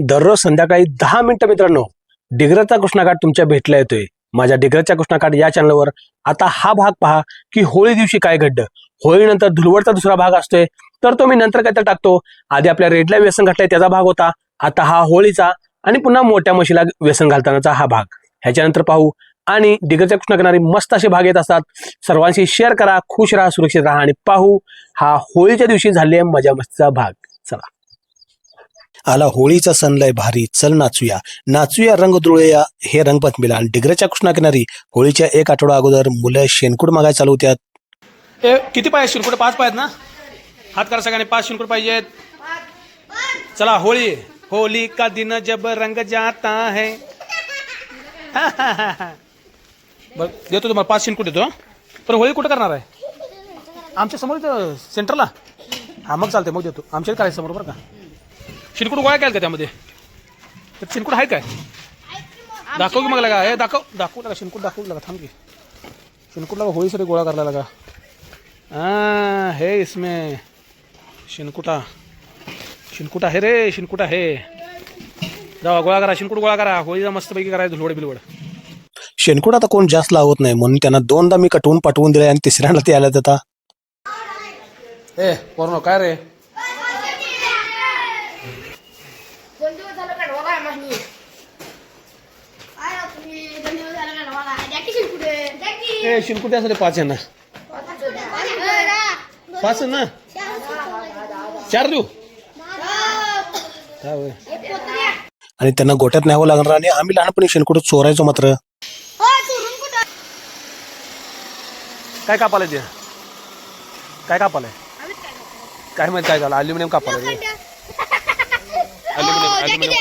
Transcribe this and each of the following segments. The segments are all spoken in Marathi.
दररोज संध्याकाळी 10 मिनिटं मित्रांनो, डिग्रजचा कृष्णाघाट तुमच्या भेटला येतोय. माझ्या डिग्रजच्या कृष्णाघाट या चॅनलवर आता हा भाग पहा की होळी दिवशी काय घडलं. होळीनंतर धुलवडचा दुसरा भाग असतोय, तर तो मी नंतर काय टाकतो. आधी आपल्या रेडला व्यसन घातलंय त्याचा भाग होता, आता हा होळीचा आणि पुन्हा मोठ्या म्हशीला व्यसन घालतानाचा हा भाग. ह्याच्यानंतर पाहू. आणि डिग्रजच्या कृष्णाकिनारी मस्त असे भाग येत असतात. सर्वांशी शेअर करा, खुश राहा, सुरक्षित राहा आणि पाहू हा होळीच्या दिवशी झालेला मजा मस्तीचा भाग. चला. आला होळीचा सण लय भारी, चल नाचूया नाचूया रंग धुळूया, हे रंगपंचमीला. आणि डिग्रजच्या कृष्णाकिनारी होळीच्या 1 आठवडा अगोदर मुलं शेणकूट मागायला चालू होत्यात. किती पाहिजे शेणकूट? 5 पाहिजेत ना? हात करा सगळ्यांनी, 5 शेणकूट पाहिजेत. चला होळी. होली का दिन जब रंग जाता है. बरं देतो तुम्हाला 5 शेणकूट देतो. पण होळी कुठं करणार आहे? आमच्या समोर इथं सेंटरला. हा मग चालते, मग देतो. आमच्या करायचं समोर बरं का. शिनकुट गोळा केला का त्यामध्ये? तर शिनकुट आहे काय? दाखव की मग लगा. हे दाखव लगा. शिनकुट दाखवू लगा. थांब की. शिनकुट लगा होळीसाठी गोळा करायला लगा. हे इसमें शिनकुटा आहे रे. शिनकुटा आहे. जावा गोळा करा. शिनकुट गोळा करा. होळीचा मस्तपैकी करायचं धुलवड बिलवड. शेणकुट आता कोण जास्त लावत नाही म्हणून त्यांना 2दा मी कटवून पाठवून दिले आणि तिसऱ्यांदा ते आलं आता. पोरनो काय रे? शिनकुटे असले 5 आहे ना. 5 ना. 4 देऊ. आणि त्यांना गोट्यात न्यावं लागणार. आणि आम्ही लहानपणी शेणकुट चोरायचो मात्र. काय कापालाय ते? काय कापालाय? काय माहिती काय झालं? अल्युमिनियम कापालाय. अल्युमिनियम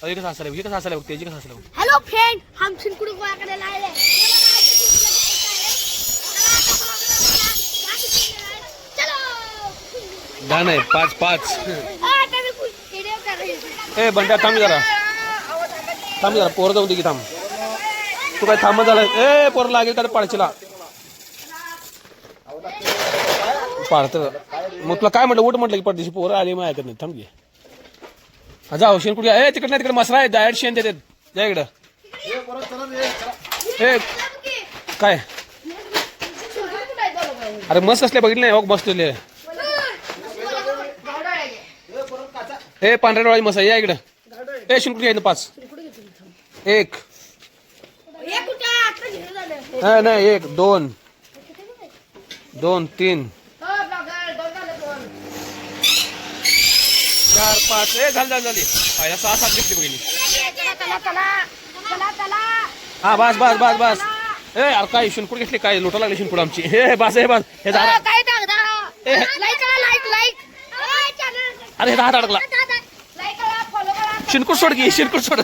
हे कसं असायला? हे कसं असायला बघ. तेजी कसं असायला बघ. हेलो फ्रेंड, हम शिनकुट गोळा करायला आले. गाणं आहे 5. बंट्या थांब जरा. पोर जाऊ दे की थांब. तू काय थांब झाला? पोर लागेल का पाडशीला? पाडत मग तुला काय म्हटलं? उठ म्हटलं की पडदेशी. पोरं आली मग ऐकत नाही. थांब घे. जाऊ शेणकुट. तिकडे नाही, तिकडे मसरा आहे. डायरेक्ट शेण देतात. जा इकडं. काय अरे मस्त असले बघितले नाही? बसलेले. पांढऱ्या डोळ्याची मसा. या इकडं. शिणकुट घ्यायचं 5. 1 नाही 1 2 2 3 4 5. झाली 6-7 घेतली बघितली. हा बस. अरे काय शिनकुट घेतली? काय लोटा लागली शिनकुट आमची. बस. हे झाड. अरे हे हात अडकला. शिनकुट सोड की. शिनकुट सोड.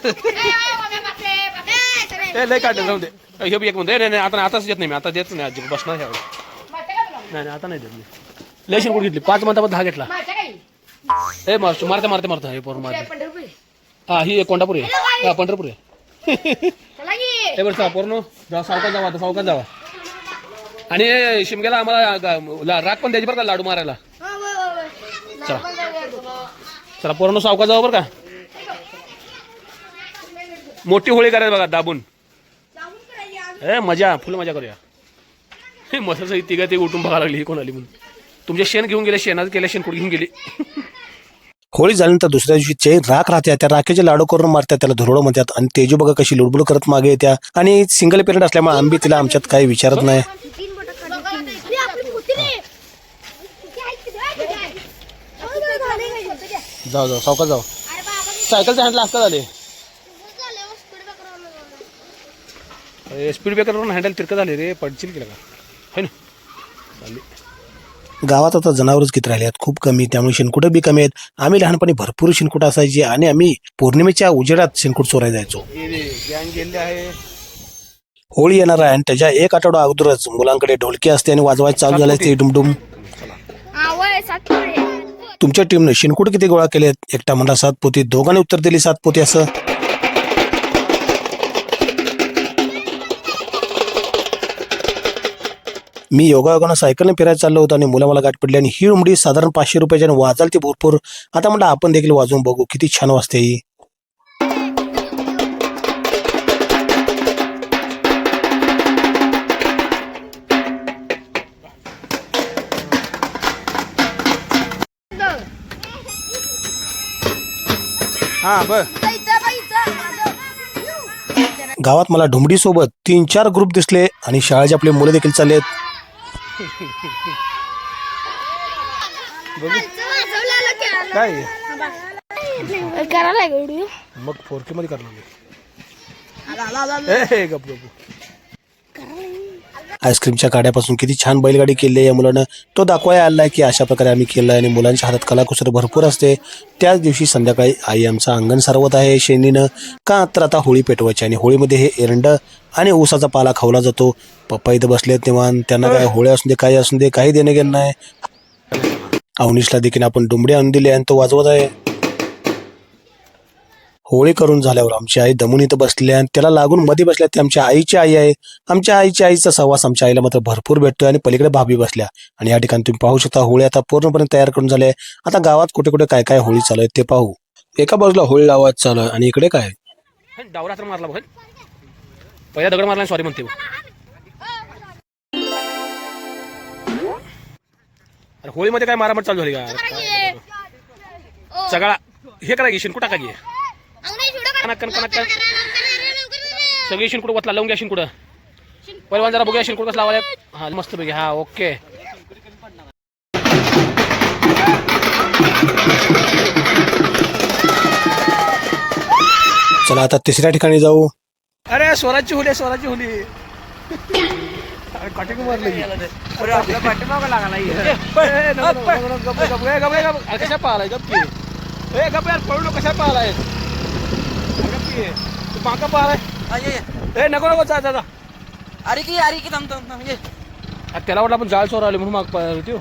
लय काढलं जाऊ दे. हे बी एक म्हणतो. नाही आताच देत नाही मी. आता देत नाही. आजी बसणार. नाही आता नाही देत मी. लय शिनकुट घेतली. 5 म्हणता 10 घेतला. मारते हे पोर मारते. हा ही कोंडापूर आहे. हा पंढरपूर आहे. बरं पोरनो जावा. सावकाश जावा. आणि शिमग्याला आम्हाला राग पण द्यायची बरं का, लाडू मारायला. चला पोरांनो सावकाश जावं बरं का. मोठी होळी करायला बघा दाबून. मजा फुल मजा करूया. मस्त 3 ते उठून बघायला लागली. कोण आली म्हणून. तुमचे शेण घेऊन गेले. शेणाचं केल्या शेणकुट घेऊन गेली. होळी झाल्यानंतर दुसऱ्या दिवशी राख राहत्या. त्या राखेचे लाडू करून मारतात. त्याला धुरोळ म्हणतात. आणि तेजू बघा कशी लुडबुड करत मागे येत्या. आणि सिंगल पेरेंट असल्यामुळे आम्ही तिला आमच्यात काही विचारत नाही. जाऊ सावकाश जाऊ. सायकलचे हँडल असता झाले. स्पीड ब्रेकरवरून हँडल तिरकं झाले रे. पडशील केलं का? है ना. गावात आता जनावरच किती राहिले आहेत, खूप कमी. त्यामुळे शेणकुटं बी कमी आहेत. आम्ही लहानपणी भरपूर शेणकुट असायची आणि आम्ही पौर्णिमेच्या उजेडात शेणकुट चोरायला जायचो. होळी येणार आहे आणि त्याच्या 1 आठवडा अगोदरच मुलांकडे ढोलकी असते आणि वाजवायचं चालू झालं ते डुमडुम. तुमच्या टीमने शेणकुट किती गोळा केलेत? एकटा म्हणला 7 पोती. दोघांनी उत्तर दिली 7 पोती असं. मी योगायोगानं सायकलने फिरायला चाललो होतो आणि मला गाठ पडली आणि ही उमडी साधारण 500 रुपयाची वाजाल ती भरपूर. आता म्हटलं आपण देखील वाजवून बघू किती छान वाजते ही. हा बर. गावात मला ढुमडी सोबत 3-4 ग्रुप दिसले आणि शाळेचे आपले मुलं देखील चाललेत. काय करायला व्हिडिओ मग 4K मध्ये करणार गप गप. आईस्क्रीमच्या गाड्यापासून किती छान बैलगाडी केली आहे या मुलानं. तो दाखवायला आला आहे की अशा प्रकारे आम्ही केलं आहे आणि मुलांच्या हातात कलाकुसर भरपूर असते. त्याच दिवशी संध्याकाळी आई आमचं अंगण सारवत आहे शेणीनं. का तर आता होळी पेटवायची आणि होळीमध्ये हे एरंड आणि ऊसाचा पाला खावला जातो. पप्पा इथं बसलेत तेव्हा त्यांना काय होळी असून दे काही असून दे काही देणं घेणं नाही. अवनीशला देखील आपण डुमडे आणून दिले आणि तो वाजवत आहे. होळी करून झाल्यावर आमची आई दमून इथं बसली आणि त्याला लागून मध्ये बसल्या ती आमच्या आईची आई आहे. आमच्या आईच्या आईचा सहवास आमच्या आईला मात्र भरपूर भेटतोय आणि पलीकडे भाभी बसल्या आणि या ठिकाणी तुम्ही पाहू शकता होळी आता पूर्णपणे तयार करून झाले. आता गावात कुठे कुठे काय काय होळी चालू आहे ते पाहू. एका बाजूला होळी लावायचं चालू आहे आणि इकडे काय डावरा तर मारला बघ. पहिला दगड मारला सॉरी म्हणते. अरे होळीमध्ये काय मारामार चालू झाली का सगळा हे करा घेशील कुठं काय सगळी शिनकुड वतला लावून घ्या शिनकुड. पहिलवान जरा बघूया शिनकुड कसं लावायला. हा मस्त बघा. हा ओके. चला आता तिसऱ्या ठिकाणी जाऊ. अरे स्वराजची होली स्वराजची होली. काटेक मारली कशा पाहिलाय गप्पी. ए गप यार पळू कशा पाहिलाय तू माका पाहिलाय. ए नको नको जा जा. अरे की थांब म्हणजे त्याला वाटलं आपण जाळ चोर आले म्हणून माग पाहिला.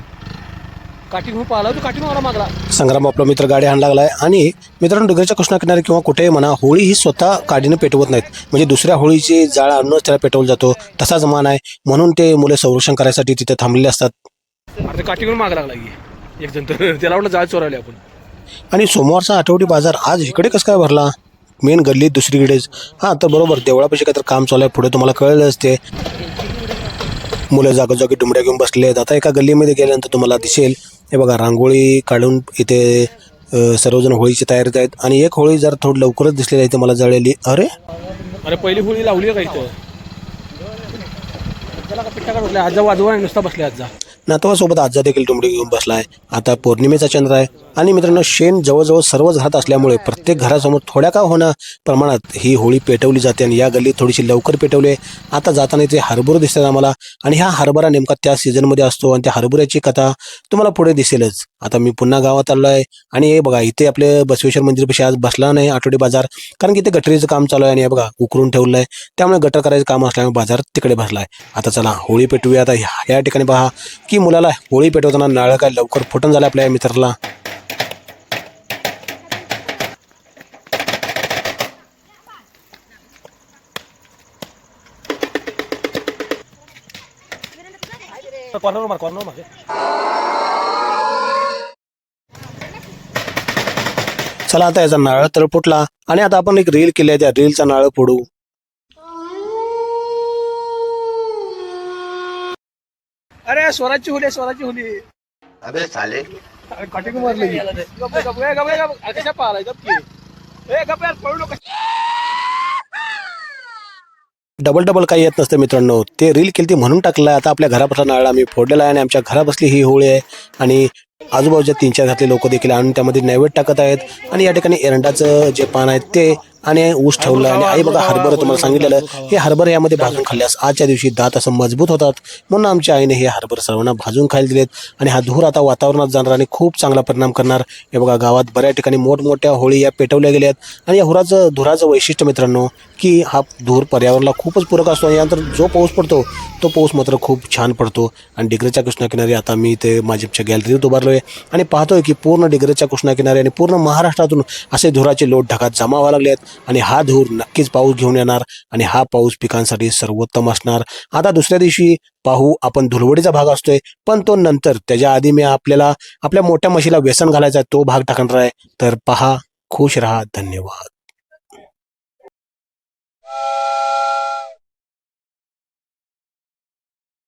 काठी घेऊन पाहिला तू काठी मारा मागला. संग्राम आपला मित्र गाडी हाण लागलाय आणि मित्रांनो डोंगरच्या कृष्णाकिनारी किंवा कुठेही म्हणा होळी ही स्वतः काडीनं पेटवत नाहीत. म्हणजे दुसऱ्या होळीची जाळ आणूनच त्याला पेटवला जातो तसाच मान आहे म्हणून ते मुले संरक्षण करायसाठी तिथे थांबलेले असतात. अरे काठी घेऊन माग लागला एक जण तर त्याला वाटलं जाळ चोर आले आपण. आणि सोमवारचा आठवडी बाजार आज इकडे कसं काय भरला. मेन गल्लीत दुसरीकडेच. हां तर बरोबर देवळापाशी काय तर काम चालू आहे पुढे तुम्हाला कळलं असते. मुलं जागोजागी डुमड्या घेऊन बसले आहेत. आता एका गल्लीमध्ये गेल्यानंतर तुम्हाला दिसेल हे बघा रांगोळी काढून इथे सर्वजण होळीची तयारीत आहेत आणि एक होळी जर थोडी लवकरच दिसलेली आहे मला जळलेली. अरे अरे पहिली होळी लावली का इथं. त्याला का पिट्टा काढून आजा वाजवा नुसता बसले आजा. नातवासोबत आजा देखील डुमडी घेऊन बसलाय. आता पौर्णिमेचा चंद्र आहे आणि मित्रांनो शेण जवळजवळ सर्व घरात असल्यामुळे प्रत्येक घरासमोर थोड्या का होणं प्रमाणात ही होळी पेटवली जाते आणि या गल्लीत थोडीशी लवकर पेटवली. आता जाताना इथे हरभरा दिसतात आम्हाला आणि हा हरभरा नेमका त्या सीझनमध्ये असतो आणि त्या हरभऱ्याची कथा तुम्हाला पुढे दिसेलच. आता मी पुन्हा गावात आलो आहे आणि हे बघा इथे आपले बसवेश्वर मंदिरपाशी आज बसला नाही आठवडी बाजार कारण की इथे गटरीचं काम चालू आहे आणि हे बघा उकरून ठेवलं आहे त्यामुळे गटर करायचं काम असल्यामुळे बाजार तिकडे बसला आहे. आता चला होळी पेटवूया. आता या ठिकाणी पहा की मुलाला होळी पेटवताना नारळ काय लवकर फुटून झालं आपल्या मित्राला. कॉर्नर मार. चला आता याचा नारळ तर फुटला आणि आता आपण एक रील केली आहे त्या रीलचा नारळ फोडू. अरे स्वराजची होली स्वराजची होली. अबे साले काठी घेऊन मारली. कशा पाहिलाय गप्पी. ए गप यार पळू नको. डबल काही येत नसतं मित्रांनो. ते रील केली ती म्हणून टाकलं. आता आपल्या घरापासून नारळ आम्ही फोडलेला आहे आणि आमच्या घरा बसली ही होळी आहे आणि आजूबाजूच्या 3-4 घरातले लोक देखील आणून त्यामध्ये नैवेद्य टाकत आहेत आणि या ठिकाणी एरंडाचं जे पान आहे ते आणि ऊस ठेवलं आणि आई बघा हरभरं तुम्हाला सांगितलेलं हे हरभरं यामध्ये भाजून खाल्ल्यास आजच्या दिवशी दात असं मजबूत होतात म्हणून आमच्या आईने हे हरभरं सर्वांना भाजून खायला दिलेत आणि हा धूर आता वातावरणात जाणार आणि खूप चांगला परिणाम करणार. हे बघा गावात बऱ्याच ठिकाणी मोठमोठ्या होळी या पेटवल्या गेल्या आहेत आणि या धुराचं वैशिष्ट्य मित्रांनो की हा धूर पर्यावरणाला खूपच पूरक असतो आणि यानंतर जो पाऊस पडतो तो पाऊस मात्र खूप छान पडतो. आणि डिग्रजच्या कृष्णाकिनारी आता मी इथे माझ्या गॅलरीत उभारलो आहे आणि पाहतोय की पूर्ण डिग्रजच्या कृष्णाकिनारी आणि पूर्ण महाराष्ट्रातून असे धुराचे लोट ढगात जमा व्हायला लागले आहेत आणि हा धूर नक्कीच पाऊस घेऊन येणार आणि हा पाऊस पिकांसाठी सर्वोत्तम असणार. आता दुसऱ्या दिवशी पाहू आपण धुलवडीचा भाग असतोय, पण तो नंतर. त्याच्या आधी मी आपल्याला आपल्या मोठ्या म्हशीला व्यसन घालायचा तो भाग टाकणार आहे. तर पहा, खुश रहा, धन्यवाद.